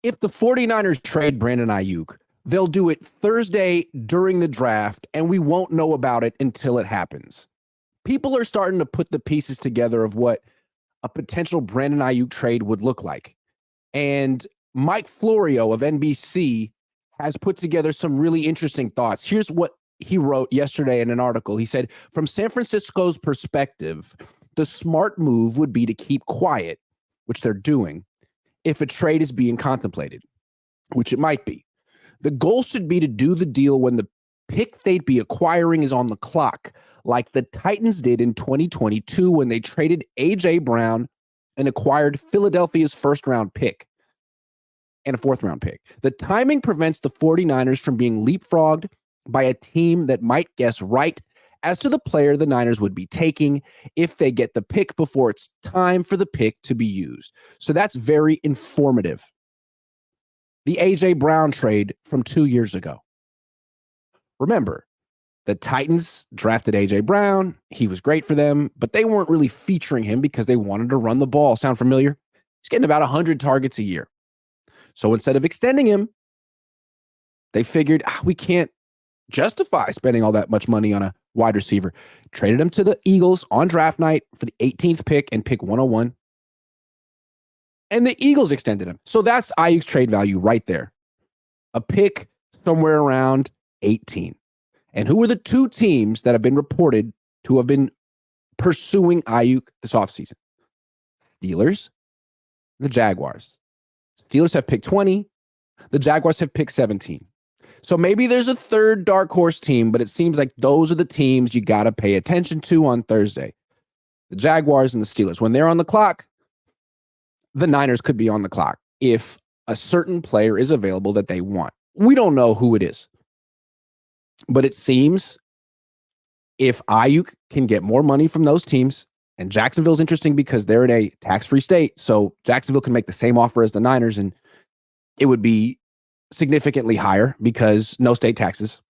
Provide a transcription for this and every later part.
If the 49ers trade Brandon Aiyuk, they'll do it Thursday during the draft, and we won't know about it until it happens. People are starting to put the pieces together of what a potential Brandon Aiyuk trade would look like. And Mike Florio of NBC has put together some really interesting thoughts. Here's what he wrote yesterday in an article. He said, from San Francisco's perspective, the smart move would be to keep quiet, which they're doing, if a trade is being contemplated, which it might be. The goal should be to do the deal when the pick they'd be acquiring is on the clock, like the Titans did in 2022 when they traded A.J. Brown and acquired Philadelphia's first-round pick and a fourth-round pick. The timing prevents the 49ers from being leapfrogged by a team that might guess right as to the player the Niners would be taking if they get the pick before it's time for the pick to be used. So that's very informative. The A.J. Brown trade from 2 years ago. Remember, the Titans drafted A.J. Brown. He was great for them, but they weren't really featuring him because they wanted to run the ball. Sound familiar? He's getting about 100 targets a year. So instead of extending him, they figured we can't justify spending all that much money on a wide receiver. Traded him to the Eagles on draft night for the 18th pick and pick 101. And the Eagles extended him. So that's Aiyuk's trade value right there. A pick somewhere around 18. And who are the two teams that have been reported to have been pursuing Aiyuk this offseason? Steelers, the Jaguars. Steelers have picked 20. The Jaguars have picked 17. So maybe there's a third dark horse team, but it seems like those are the teams you got to pay attention to on Thursday. The Jaguars and the Steelers. When they're on the clock, the Niners could be on the clock if a certain player is available that they want. We don't know who it is. But it seems if Aiyuk can get more money from those teams, and Jacksonville's interesting because they're in a tax-free state, so Jacksonville can make the same offer as the Niners, and it would be significantly higher because no state taxes.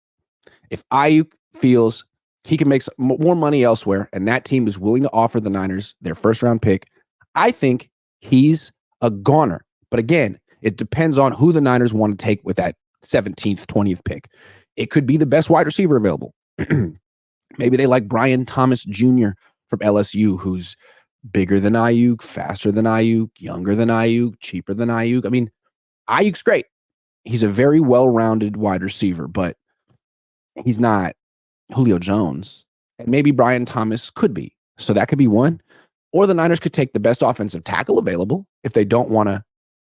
If Aiyuk feels he can make more money elsewhere, and that team is willing to offer the Niners their first-round pick, I think he's a goner. But again, it depends on who the Niners want to take with that 17th, 20th pick. It could be the best wide receiver available. Maybe they like Brian Thomas Jr. from LSU, who's bigger than Aiyuk, faster than Aiyuk, younger than Aiyuk, cheaper than Aiyuk. I mean, Aiyuk's great. He's a very well-rounded wide receiver, but he's not Julio Jones. And maybe Brian Thomas could be. So that could be one. Or the Niners could take the best offensive tackle available if they don't want to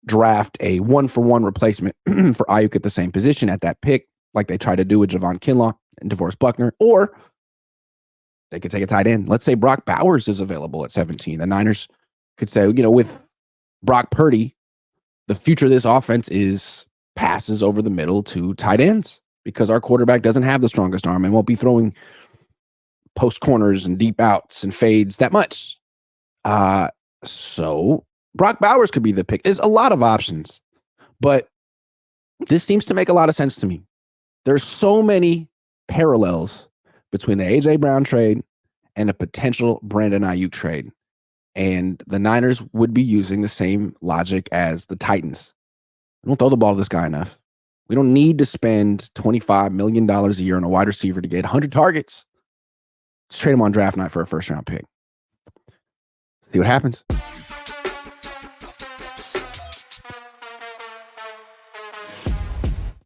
draft a one-for-one replacement for Aiyuk at the same position at that pick, like they tried to do with Javon Kinlaw and DeForest Buckner. Or they could take a tight end. Let's say Brock Bowers is available at 17. The Niners could say, with Brock Purdy, the future of this offense is passes over the middle to tight ends because our quarterback doesn't have the strongest arm and won't be throwing post corners and deep outs and fades that much. So Brock Bowers could be the pick. There's a lot of options, but this seems to make a lot of sense to me. There's so many parallels between the A.J. Brown trade and a potential Brandon Aiyuk trade. And the Niners would be using the same logic as the Titans. We don't throw the ball to this guy enough. We don't need to spend $25 million a year on a wide receiver to get 100 targets. Let's trade him on draft night for a first-round pick. See what happens.